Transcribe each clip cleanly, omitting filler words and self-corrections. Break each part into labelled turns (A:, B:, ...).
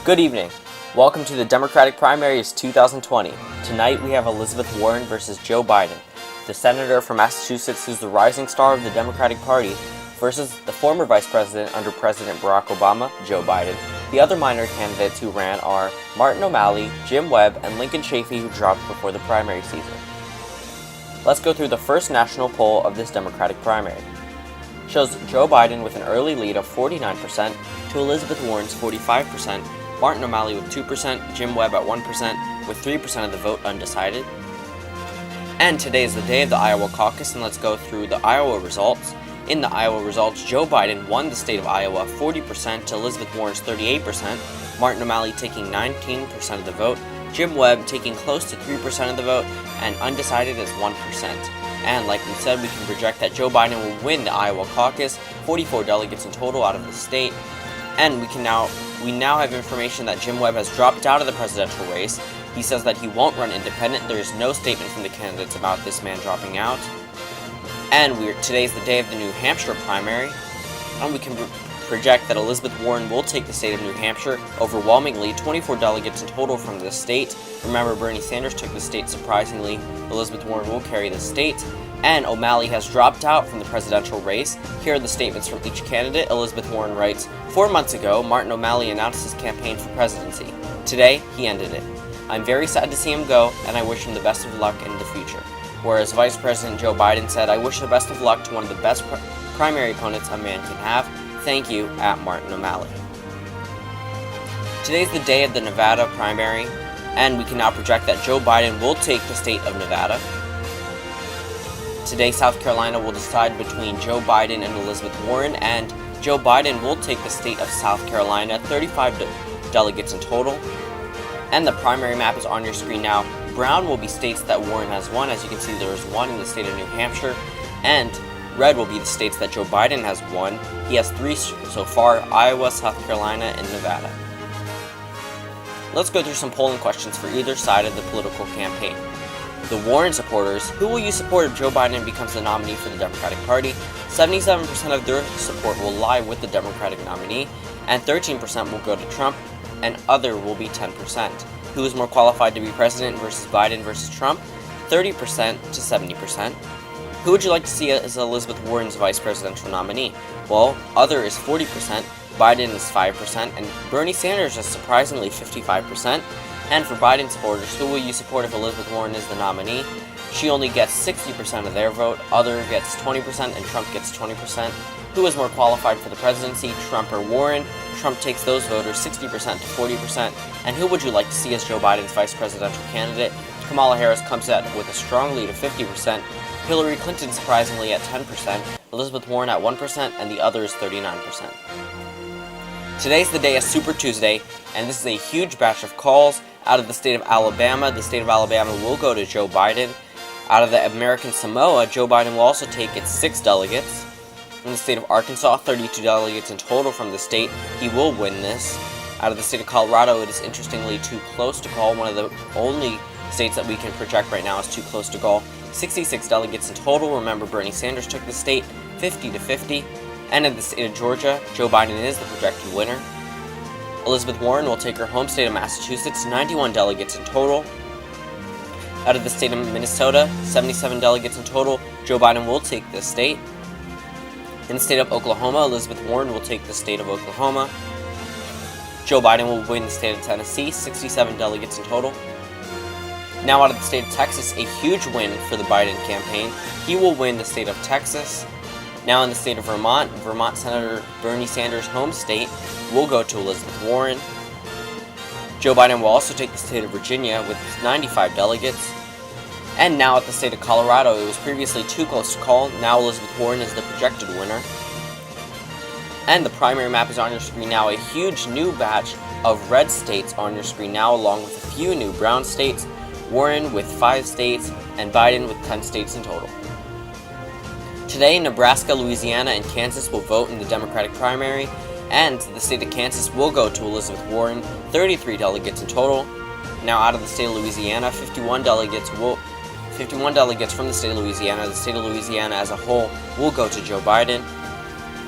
A: Good evening. Welcome to the Democratic primaries 2020. Tonight we have Elizabeth Warren versus Joe Biden, the senator from Massachusetts who's the rising star of the Democratic Party, versus the former vice president under President Barack Obama, Joe Biden. The other minor candidates who ran are Martin O'Malley, Jim Webb, and Lincoln Chafee, who dropped before the primary season. Let's go through the first national poll of this Democratic primary. It shows Joe Biden with an early lead of 49% to Elizabeth Warren's 45%, Martin O'Malley with 2%, Jim Webb at 1%, with 3% of the vote undecided. And today is the day of the Iowa caucus, and let's go through the Iowa results. In the Iowa results, Joe Biden won the state of Iowa 40% to Elizabeth Warren's 38%, Martin O'Malley taking 19% of the vote, Jim Webb taking close to 3% of the vote, and undecided is 1%. And like we said, we can project that Joe Biden will win the Iowa caucus, 44 delegates in total out of the state. And we now have information that Jim Webb has dropped out of the presidential race. He says that he won't run independent. There is no statement from the candidates about this man dropping out. And today's the day of the New Hampshire primary, and we can project that Elizabeth Warren will take the state of New Hampshire overwhelmingly, 24 delegates in total from the state. Remember, Bernie Sanders took the state surprisingly. Elizabeth Warren will carry the state. And O'Malley has dropped out from the presidential race. Here are the statements from each candidate. Elizabeth Warren writes, 4 months ago, Martin O'Malley announced his campaign for presidency. Today, he ended it. I'm very sad to see him go, and I wish him the best of luck in the future. Whereas Vice President Joe Biden said, I wish the best of luck to one of the best primary opponents a man can have. Thank you, at Martin O'Malley. Today's the day of the Nevada primary, and we can now project that Joe Biden will take the state of Nevada. Today, South Carolina will decide between Joe Biden and Elizabeth Warren, and Joe Biden will take the state of South Carolina, 35 delegates in total. And the primary map is on your screen now. Brown will be states that Warren has won. As you can see, there is one in the state of New Hampshire. And red will be the states that Joe Biden has won. He has 3 so far: Iowa, South Carolina, and Nevada. Let's go through some polling questions for either side of the political campaign. The Warren supporters, who will you support if Joe Biden becomes the nominee for the Democratic Party? 77% of their support will lie with the Democratic nominee, and 13% will go to Trump, and other will be 10%. Who is more qualified to be president versus Biden versus Trump? 30% to 70%. Who would you like to see as Elizabeth Warren's vice presidential nominee? Well, other is 40%, Biden is 5%, and Bernie Sanders is surprisingly 55%. And for Biden supporters, who will you support if Elizabeth Warren is the nominee? She only gets 60% of their vote, other gets 20%, and Trump gets 20%. Who is more qualified for the presidency, Trump or Warren? Trump takes those voters 60% to 40%. And who would you like to see as Joe Biden's vice presidential candidate? Kamala Harris comes out with a strong lead of 50%, Hillary Clinton surprisingly at 10%, Elizabeth Warren at 1%, and the other is 39%. Today's the day of Super Tuesday, and this is a huge batch of calls. Out of the state of Alabama, the state of Alabama will go to Joe Biden. Out of the American Samoa, Joe Biden will also take its 6 delegates. In the state of Arkansas, 32 delegates in total from the state. He will win this. Out of the state of Colorado, it is interestingly too close to call. One of the only states that we can project right now is too close to call. 66 delegates in total. Remember, Bernie Sanders took the state 50 to 50. And in the state of Georgia, Joe Biden is the projected winner. Elizabeth Warren will take her home state of Massachusetts, 91 delegates in total. Out of the state of Minnesota, 77 delegates in total. Joe Biden will take this state. In the state of Oklahoma, Elizabeth Warren will take the state of Oklahoma. Joe Biden will win the state of Tennessee, 67 delegates in total. Now out of the state of Texas, a huge win for the Biden campaign. He will win the state of Texas. Now in the state of Vermont, Vermont Senator Bernie Sanders' home state will go to Elizabeth Warren. Joe Biden will also take the state of Virginia with 95 delegates. And now at the state of Colorado, it was previously too close to call. Now Elizabeth Warren is the projected winner. And the primary map is on your screen now. A huge new batch of red states on your screen now, along with a few new brown states. Warren with 5 states, and Biden with 10 states in total. Today, Nebraska, Louisiana, and Kansas will vote in the Democratic primary, and the state of Kansas will go to Elizabeth Warren, 33 delegates in total. Now out of the state of Louisiana, 51 delegates from the state of Louisiana. The state of Louisiana as a whole will go to Joe Biden.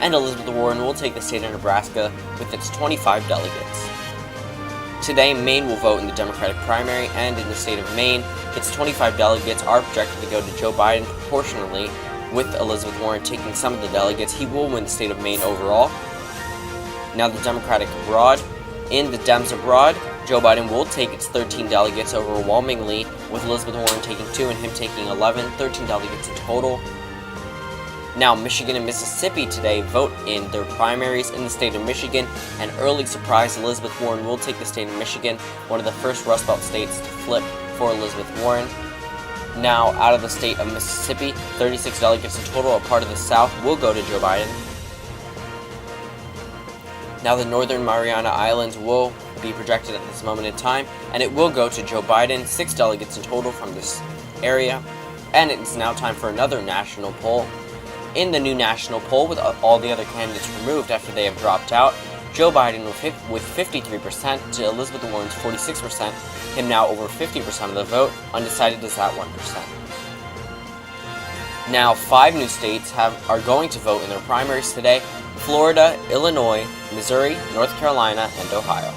A: and Elizabeth Warren will take the state of Nebraska with its 25 delegates. Today, Maine will vote in the Democratic primary, and in the state of Maine, its 25 delegates are projected to go to Joe Biden proportionally, with Elizabeth Warren taking some of the delegates. He will win the state of Maine overall. Now the Democratic abroad. In the Dems abroad, Joe Biden will take its 13 delegates overwhelmingly, with Elizabeth Warren taking 2 and him taking 11, 13 delegates in total. Now, Michigan and Mississippi today vote in their primaries. In the state of Michigan, an early surprise, Elizabeth Warren will take the state of Michigan, one of the first Rust Belt states to flip for Elizabeth Warren. Now, out of the state of Mississippi, 36 delegates in total, a part of the South, will go to Joe Biden. Now, the Northern Mariana Islands will be projected at this moment in time, and it will go to Joe Biden, 6 delegates in total from this area. And it's now time for another national poll. In the new national poll, with all the other candidates removed after they have dropped out, Joe Biden with 53% to Elizabeth Warren's 46%, him now over 50% of the vote, undecided is at 1%. Now, 5 new states are going to vote in their primaries today: Florida, Illinois, Missouri, North Carolina, and Ohio.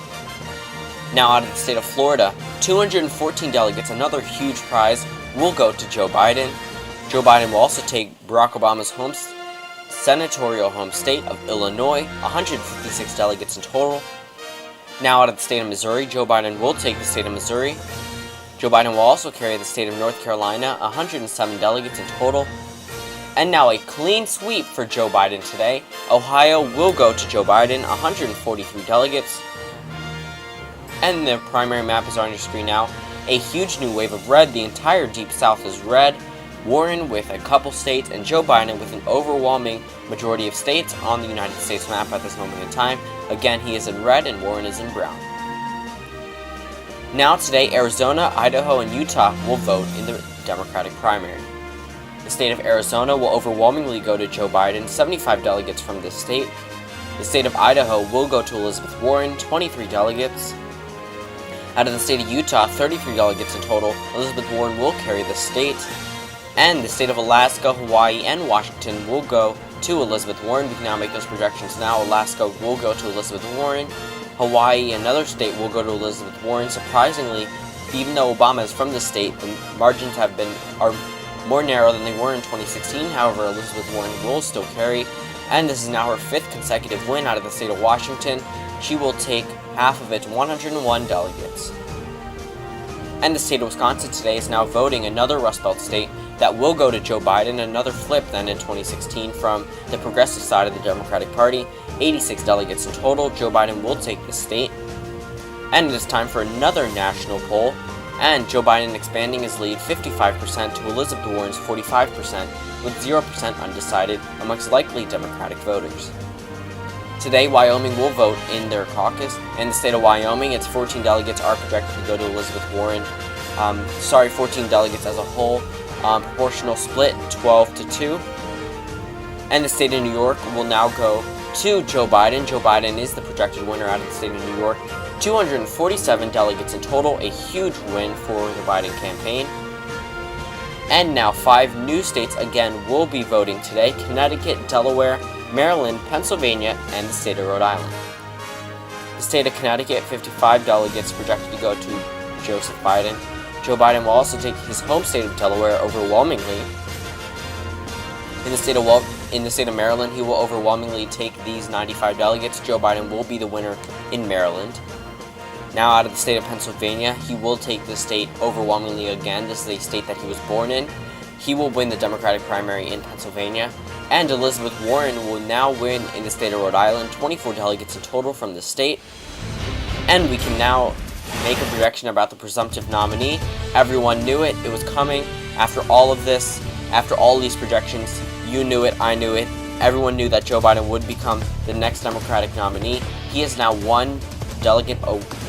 A: Now, out of the state of Florida, 214 delegates, another huge prize, will go to Joe Biden. Joe Biden will also take Barack Obama's senatorial home state of Illinois, 156 delegates in total. Now, out of the state of Missouri, Joe Biden will take the state of Missouri. Joe Biden will also carry the state of North Carolina, 107 delegates in total. And now a clean sweep for Joe Biden today. Ohio will go to Joe Biden, 143 delegates. And the primary map is on your screen now. A huge new wave of red. The entire Deep South is red. Warren with a couple states, and Joe Biden with an overwhelming majority of states on the United States map at this moment in time. Again, he is in red and Warren is in brown. Now today, Arizona, Idaho, and Utah will vote in the Democratic primary. The state of Arizona will overwhelmingly go to Joe Biden, 75 delegates from this state. The state of Idaho will go to Elizabeth Warren, 23 delegates. Out of the state of Utah, 33 delegates in total. Elizabeth Warren will carry the state. And the state of Alaska, Hawaii, and Washington will go to Elizabeth Warren. We can now make those projections now. Alaska will go to Elizabeth Warren. Hawaii, another state, will go to Elizabeth Warren. Surprisingly, even though Obama is from the state, the margins are more narrow than they were in 2016. However, Elizabeth Warren will still carry. And this is now her 5th consecutive win out of the state of Washington. She will take half of its 101 delegates. And the state of Wisconsin today is now voting, another Rust Belt state, that will go to Joe Biden, another flip than in 2016 from the progressive side of the Democratic Party. 86 delegates in total. Joe Biden will take the state. And it is time for another national poll, and Joe Biden expanding his lead 55% to Elizabeth Warren's 45%, with 0% undecided amongst likely Democratic voters. Today, Wyoming will vote in their caucus. In the state of Wyoming, its 14 delegates are projected to go to Elizabeth Warren. 14 delegates as a whole. Proportional split, 12-2. And the state of New York will now go to Joe Biden. Joe Biden is the projected winner out of the state of New York. 247 delegates in total, a huge win for the Biden campaign. And now 5 new states again will be voting today: Connecticut, Delaware, Maryland, Pennsylvania, and the state of Rhode Island. The state of Connecticut, 55 delegates projected to go to Joseph Biden. Joe Biden will also take his home state of Delaware overwhelmingly. In the state of Maryland, he will overwhelmingly take these 95 delegates. Joe Biden will be the winner in Maryland. Now out of the state of Pennsylvania, he will take the state overwhelmingly again. This is a state that he was born in. He will win the Democratic primary in Pennsylvania. And Elizabeth Warren will now win in the state of Rhode Island, 24 delegates in total from the state. And we can now make a projection about the presumptive nominee. Everyone knew it. It was coming. After all of this, after all these projections, you knew it, I knew it. Everyone knew that Joe Biden would become the next Democratic nominee. He is now 1 delegate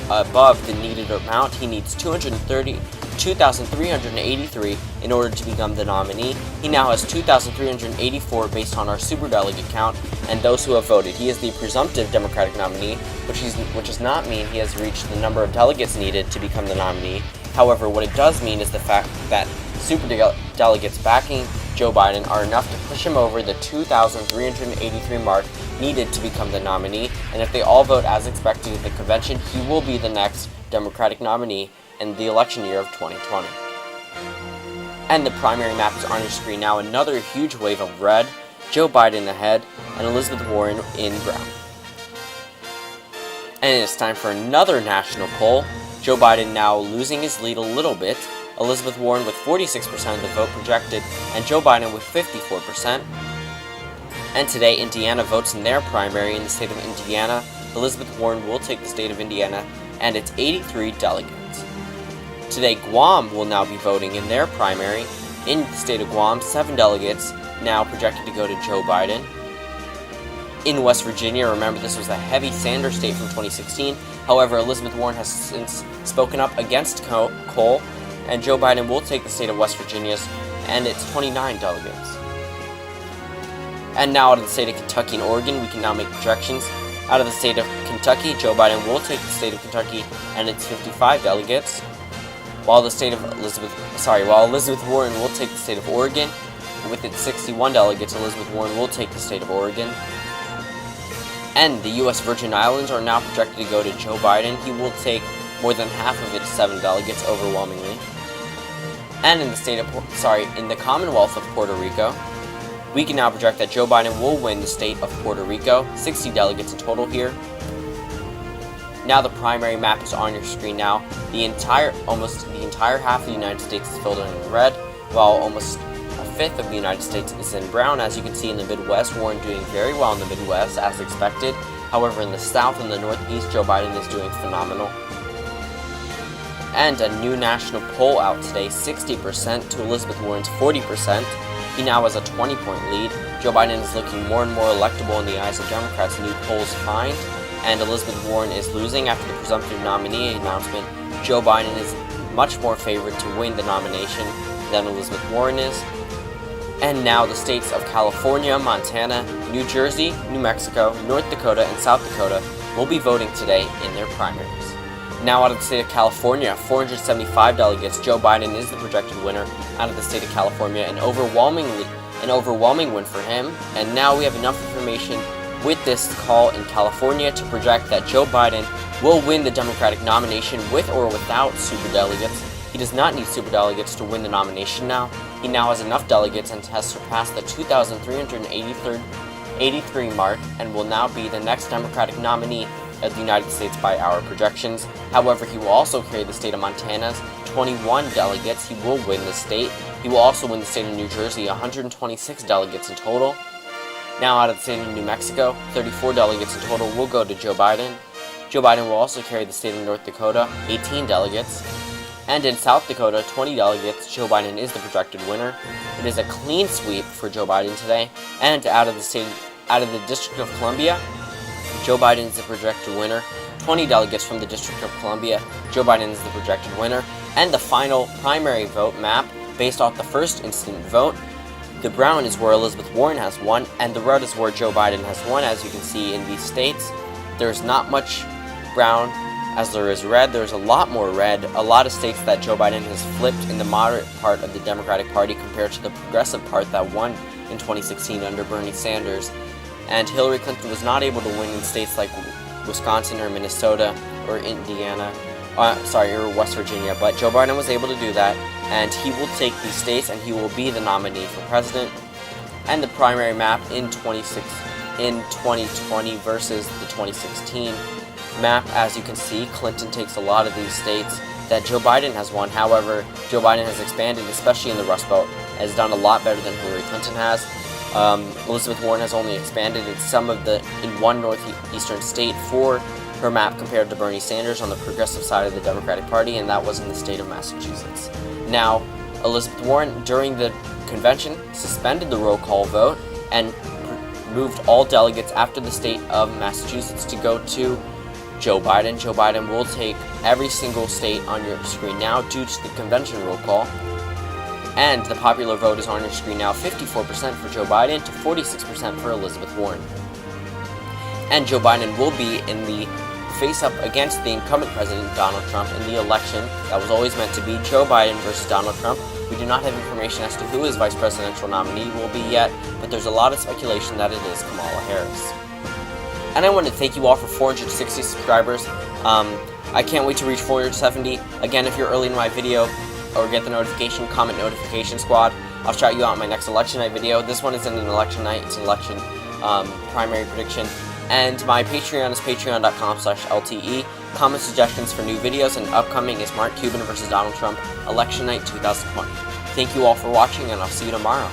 A: above the needed amount. He needs 2,383 in order to become the nominee. He now has 2,384 based on our superdelegate count and those who have voted. He is the presumptive Democratic nominee, which does not mean he has reached the number of delegates needed to become the nominee. However, what it does mean is the fact that superdelegates backing Joe Biden are enough to push him over the 2,383 mark needed to become the nominee, and if they all vote as expected at the convention, he will be the next Democratic nominee in the election year of 2020. And the primary map is on your screen now. Another huge wave of red, Joe Biden ahead, and Elizabeth Warren in brown. And it's time for another national poll. Joe Biden now losing his lead a little bit, Elizabeth Warren with 46% of the vote projected, and Joe Biden with 54%. And today, Indiana votes in their primary in the state of Indiana. Elizabeth Warren will take the state of Indiana, and it's 83 delegates. Today, Guam will now be voting in their primary. In the state of Guam, 7 delegates now projected to go to Joe Biden. In West Virginia, remember this was a heavy Sanders state from 2016. However, Elizabeth Warren has since spoken up against coal, and Joe Biden will take the state of West Virginia, and it's 29 delegates. And now out of the state of Kentucky and Oregon, we can now make projections. Out of the state of Kentucky, Joe Biden will take the state of Kentucky, and it's 55 delegates. While Elizabeth Warren will take the state of Oregon, with its 61 delegates, Elizabeth Warren will take the state of Oregon. And the U.S. Virgin Islands are now projected to go to Joe Biden. He will take more than half of its 7 delegates overwhelmingly. And in the Commonwealth of Puerto Rico, we can now project that Joe Biden will win the state of Puerto Rico, 60 delegates in total here. Now the primary map is on your screen now. Almost the entire half of the United States is filled in red, while almost a fifth of the United States is in brown. As you can see in the Midwest, Warren doing very well in the Midwest as expected. However, in the South and the Northeast, Joe Biden is doing phenomenal. And a new national poll out today, 60% to Elizabeth Warren's 40%. He now has a 20-point lead. Joe Biden is looking more and more electable in the eyes of Democrats, new polls find. And Elizabeth Warren is losing after the presumptive nominee announcement. Joe Biden is much more favored to win the nomination than Elizabeth Warren is. And now the states of California, Montana, New Jersey, New Mexico, North Dakota, and South Dakota will be voting today in their primaries. Now out of the state of California, 475 delegates, Joe Biden is the projected winner out of the state of California, an overwhelming win for him. And now we have enough information with this call in California to project that Joe Biden will win the Democratic nomination with or without superdelegates. He does not need superdelegates to win the nomination now. He now has enough delegates and has surpassed the 2,383 mark and will now be the next Democratic nominee of the United States by our projections. However, he will also carry the state of Montana's 21 delegates. He will win the state. He will also win the state of New Jersey, 126 delegates in total. Now out of the state of New Mexico, 34 delegates in total will go to Joe Biden. Joe Biden will also carry the state of North Dakota, 18 delegates. And in South Dakota, 20 delegates. Joe Biden is the projected winner. It is a clean sweep for Joe Biden today. And out of the District of Columbia, Joe Biden is the projected winner. 20 delegates from the District of Columbia. Joe Biden is the projected winner. And the final primary vote map, based off the first instant vote, the brown is where Elizabeth Warren has won, and the red is where Joe Biden has won. As you can see in these states, there's not much brown as there is red. There's a lot more red. A lot of states that Joe Biden has flipped in the moderate part of the Democratic Party compared to the progressive part that won in 2016 under Bernie Sanders. And Hillary Clinton was not able to win in states like Wisconsin or Minnesota or Indiana, or West Virginia, but Joe Biden was able to do that, and he will take these states and he will be the nominee for president. And the primary map in 2020 versus the 2016 map, as you can see, Clinton takes a lot of these states that Joe Biden has won. However, Joe Biden has expanded, especially in the Rust Belt, has done a lot better than Hillary Clinton has. Elizabeth Warren has only expanded in one northeastern state for her map compared to Bernie Sanders on the progressive side of the Democratic Party, and that was in the state of Massachusetts. Now, Elizabeth Warren, during the convention, suspended the roll call vote and moved all delegates after the state of Massachusetts to go to Joe Biden. Joe Biden will take every single state on your screen now due to the convention roll call. And the popular vote is on your screen now, 54% for Joe Biden to 46% for Elizabeth Warren. And Joe Biden will be in the face-up against the incumbent president, Donald Trump, in the election that was always meant to be Joe Biden versus Donald Trump We do not have information as to who his vice presidential nominee will be yet, but there's a lot of speculation that it is Kamala Harris. And I want to thank you all for 460 subscribers. I can't wait to reach 470. Again, if you're early in my video or get the notification, comment notification squad. I'll shout you out in my next election night video. This one isn't an election night, it's an election primary prediction. And my Patreon is patreon.com/LTE. Comment suggestions for new videos, and upcoming is Mark Cuban versus Donald Trump, Election Night 2020. Thank you all for watching, and I'll see you tomorrow.